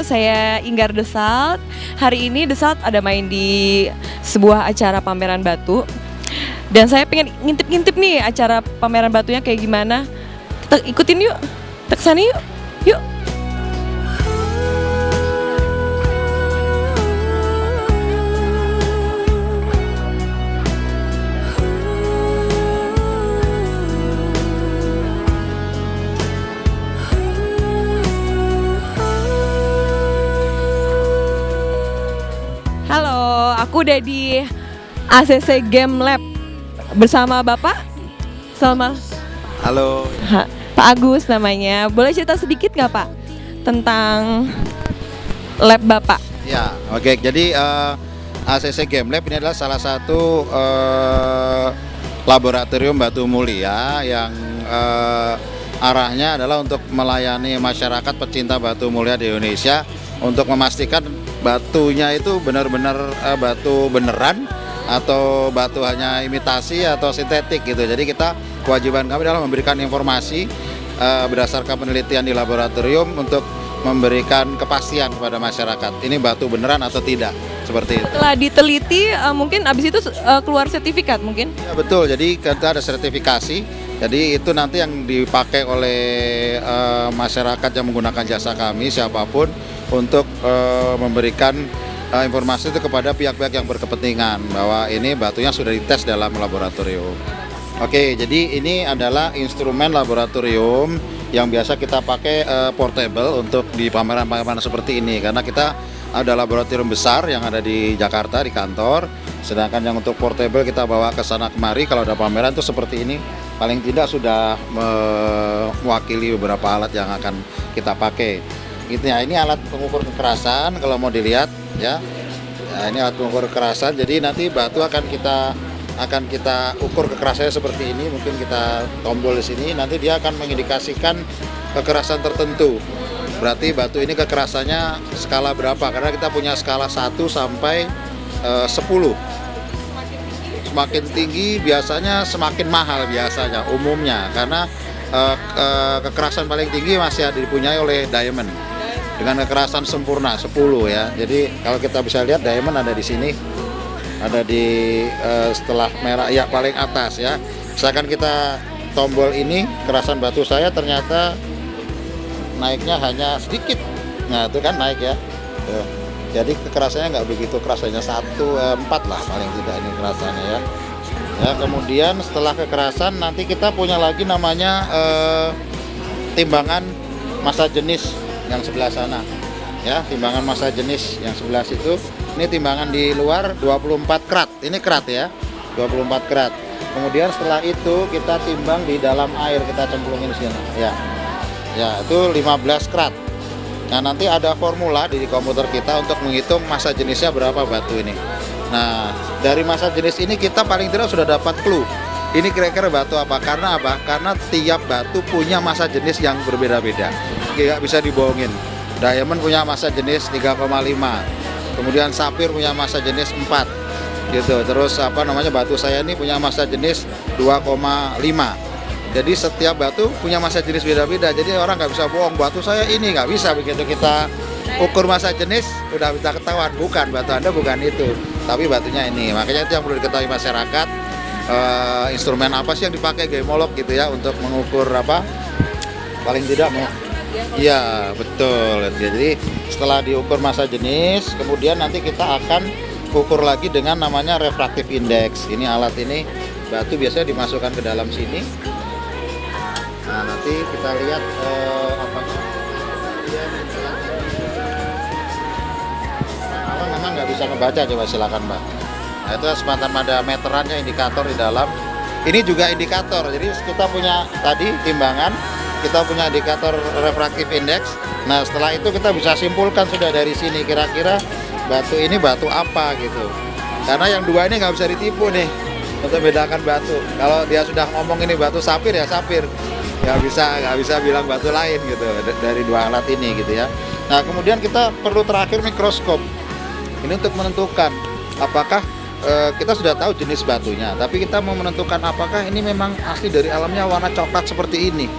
saya Inggar Desalt. Hari ini Desalt ada main di sebuah acara pameran batu. Dan saya pengen ngintip-ngintip nih acara pameran batunya kayak gimana. Kita ikutin yuk, kita kesana yuk, yuk. Halo, aku udah di ACC Game Lab bersama Bapak Salma. Halo. Pak Agus namanya. Boleh cerita sedikit nggak Pak tentang lab Bapak? Ya, oke. Jadi ACC Game Lab ini adalah salah satu laboratorium batu mulia yang arahnya adalah untuk melayani masyarakat pecinta batu mulia di Indonesia untuk memastikan batunya itu benar-benar batu beneran atau batu hanya imitasi atau sintetik gitu. Jadi kewajiban kami adalah memberikan informasi berdasarkan penelitian di laboratorium untuk memberikan kepastian kepada masyarakat ini batu beneran atau tidak, seperti itu. Setelah diteliti mungkin abis itu keluar sertifikat mungkin? Ya, betul, jadi kita ada sertifikasi. Jadi itu nanti yang dipakai oleh masyarakat yang menggunakan jasa kami siapapun untuk memberikan informasi itu kepada pihak-pihak yang berkepentingan bahwa ini batunya sudah dites dalam laboratorium. Oke, jadi ini adalah instrumen laboratorium yang biasa kita pakai portable untuk di pameran-pameran seperti ini karena kita ada laboratorium besar yang ada di Jakarta di kantor, sedangkan yang untuk portable kita bawa ke sana kemari kalau ada pameran itu seperti ini, paling tidak sudah mewakili beberapa alat yang akan kita pakai. Ini alat pengukur kekerasan kalau mau dilihat ya. Nah, ini alat pengukur kekerasan. Jadi nanti batu akan kita ukur kekerasannya seperti ini. Mungkin kita tombol di sini. Nanti dia akan mengindikasikan kekerasan tertentu. Berarti batu ini kekerasannya skala berapa? Karena kita punya skala 1 sampai 10. Semakin tinggi biasanya semakin mahal biasanya umumnya karena kekerasan paling tinggi masih dipunyai oleh diamond dengan kekerasan sempurna 10 ya. Jadi kalau kita bisa lihat diamond ada di sini, ada di setelah merah ya paling atas ya. Misalkan kita tombol ini kekerasan batu saya ternyata naiknya hanya sedikit, nah itu kan naik ya. Tuh. Jadi kekerasannya nggak begitu kerasanya 1/4 lah paling tidak ini kekerasannya ya. Ya kemudian setelah kekerasan nanti kita punya lagi namanya timbangan massa jenis yang sebelah sana ya, timbangan massa jenis yang sebelah situ. Ini timbangan di luar 24 karat, ini karat ya, 24 karat. Kemudian setelah itu kita timbang di dalam air, kita cemplungin di sini ya. Ya, itu 15 karat. Nah, nanti ada formula di komputer kita untuk menghitung massa jenisnya berapa batu ini. Nah, dari massa jenis ini kita paling tidak sudah dapat clue. Ini kira-kira batu apa? Karena apa? Karena tiap batu punya massa jenis yang berbeda-beda. Nggak bisa dibohongin. Diamond punya massa jenis 3,5. Kemudian sapir punya massa jenis 4. Gitu. Terus batu saya ini punya massa jenis 2,5. Jadi setiap batu punya massa jenis beda-beda. Jadi orang nggak bisa bohong, batu saya ini nggak bisa. Begitu kita ukur massa jenis, udah bisa ketahuan. Bukan, batu Anda bukan itu, tapi batunya ini. Makanya itu yang perlu diketahui masyarakat. Instrumen apa sih yang dipakai gemolog gitu ya untuk mengukur paling tidak iya betul. Jadi setelah diukur massa jenis, kemudian nanti kita akan ukur lagi dengan namanya refractive index. Ini alat ini batu biasanya dimasukkan ke dalam sini. Nah nanti kita lihat kalau memang nggak bisa membaca, coba silakan Mbak. Nah itu semacam ada meterannya, indikator di dalam. Ini juga indikator, jadi kita punya tadi timbangan, kita punya indikator refractive index. Nah setelah itu kita bisa simpulkan sudah dari sini kira-kira batu ini batu apa gitu. Karena yang dua ini nggak bisa ditipu nih untuk bedakan batu. Kalau dia sudah ngomong ini batu sapir ya sapir, nggak bisa bilang batu lain gitu dari dua alat ini gitu ya. Nah kemudian kita perlu terakhir mikroskop. Ini untuk menentukan apakah kita sudah tahu jenis batunya, tapi kita mau menentukan apakah ini memang asli dari alamnya warna coklat seperti ini,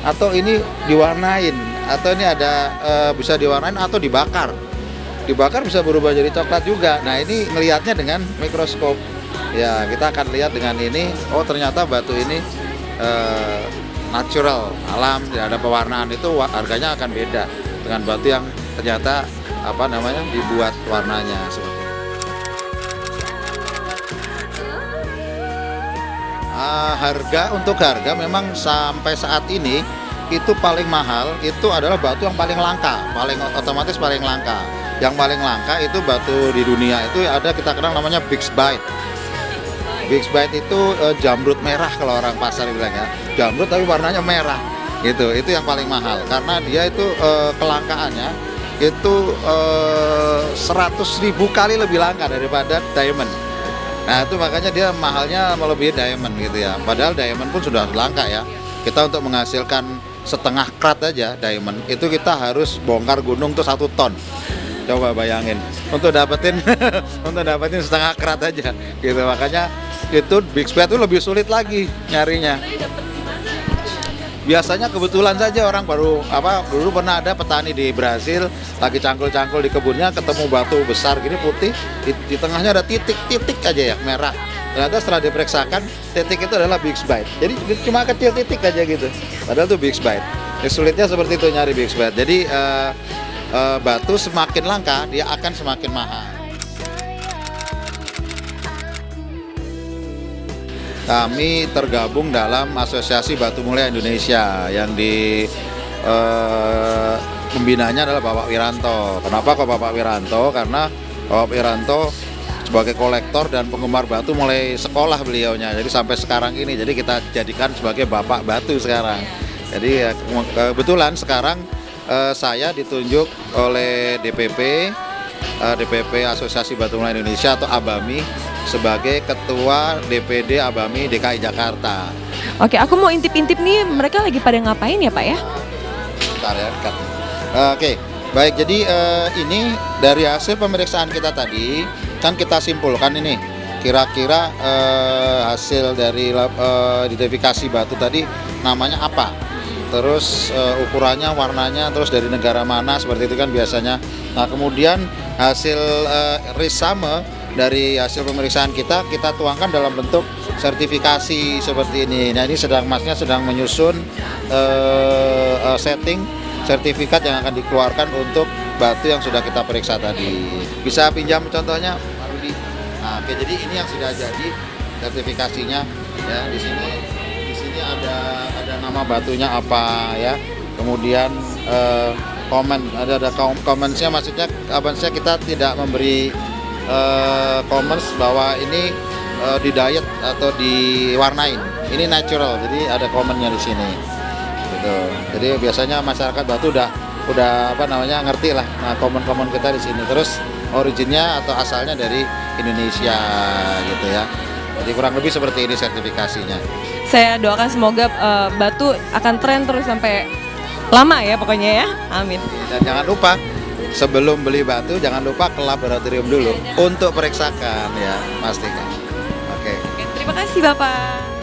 atau ini diwarnain, atau ini ada bisa diwarnain atau dibakar. Dibakar bisa berubah jadi coklat juga. Nah, ini ngelihatnya dengan mikroskop. Ya, kita akan lihat dengan ini, oh ternyata batu ini natural, alam, tidak ada pewarnaan, itu harganya akan beda dengan batu yang ternyata dibuat warnanya seperti itu. Harga memang sampai saat ini itu paling mahal itu adalah batu yang paling langka, otomatis paling langka. Yang paling langka itu batu di dunia itu ada kita kenal namanya Bixbyte. Bixbyte itu jamrut merah kalau orang pasar bilang ya. Jamrut tapi warnanya merah. Itu yang paling mahal karena dia itu kelangkaannya itu 100.000 kali lebih langka daripada diamond. Nah, itu makanya dia mahalnya melebihi diamond gitu ya. Padahal diamond pun sudah langka ya. Kita untuk menghasilkan setengah karat aja diamond itu kita harus bongkar gunung tuh 1 ton. Coba bayangin untuk dapetin setengah karat aja gitu. Makanya itu Bixbyte itu lebih sulit lagi nyarinya. Biasanya kebetulan saja orang dulu pernah ada petani di Brasil lagi cangkul-cangkul di kebunnya ketemu batu besar gini putih di tengahnya ada titik aja ya merah. Ternyata setelah diperiksakan titik itu adalah Bixbyte. Jadi cuma kecil titik aja gitu. Padahal itu Bixbyte. Sulitnya seperti itu nyari Bixbyte. Jadi batu semakin langka dia akan semakin mahal. Kami tergabung dalam Asosiasi Batu Mulia Indonesia yang pembinanya adalah Bapak Wiranto. Kenapa kok Bapak Wiranto? Karena Bapak Wiranto sebagai kolektor dan penggemar batu mulai sekolah beliaunya. Jadi sampai sekarang ini, jadi kita jadikan sebagai Bapak Batu sekarang. Jadi kebetulan sekarang saya ditunjuk oleh DPP Asosiasi Batu Mulia Indonesia atau ABAMI sebagai Ketua DPD ABAMI DKI Jakarta. Oke, aku mau intip-intip nih, mereka lagi pada ngapain ya Pak ya? Bentar ya, dekat. Oke, baik. Jadi ini dari hasil pemeriksaan kita tadi, kan kita simpulkan ini kira-kira hasil dari identifikasi batu tadi namanya apa, terus ukurannya, warnanya, terus dari negara mana, seperti itu kan biasanya. Nah, kemudian hasil risame dari hasil pemeriksaan kita tuangkan dalam bentuk sertifikasi seperti ini. Nah, ini Masnya sedang menyusun setting sertifikat yang akan dikeluarkan untuk batu yang sudah kita periksa tadi. Bisa pinjam contohnya, Pak Rudi? Nah, oke, jadi ini yang sudah jadi sertifikasinya ya. Di sini ada nama batunya apa ya. Kemudian ada comments-nya, maksudnya kita tidak memberi comments bahwa ini di diet atau diwarnain. Ini natural, jadi ada komennya di sini. Gitu. Jadi biasanya masyarakat batu udah ngerti lah. Nah, komen kita di sini. Terus originnya atau asalnya dari Indonesia gitu ya. Jadi kurang lebih seperti ini sertifikasinya. Saya doakan semoga batu akan tren terus sampai lama ya pokoknya ya. Amin. Dan jangan lupa sebelum beli batu jangan lupa ke laboratorium dulu untuk periksakan ya, pastikan. Oke. Terima kasih Bapak.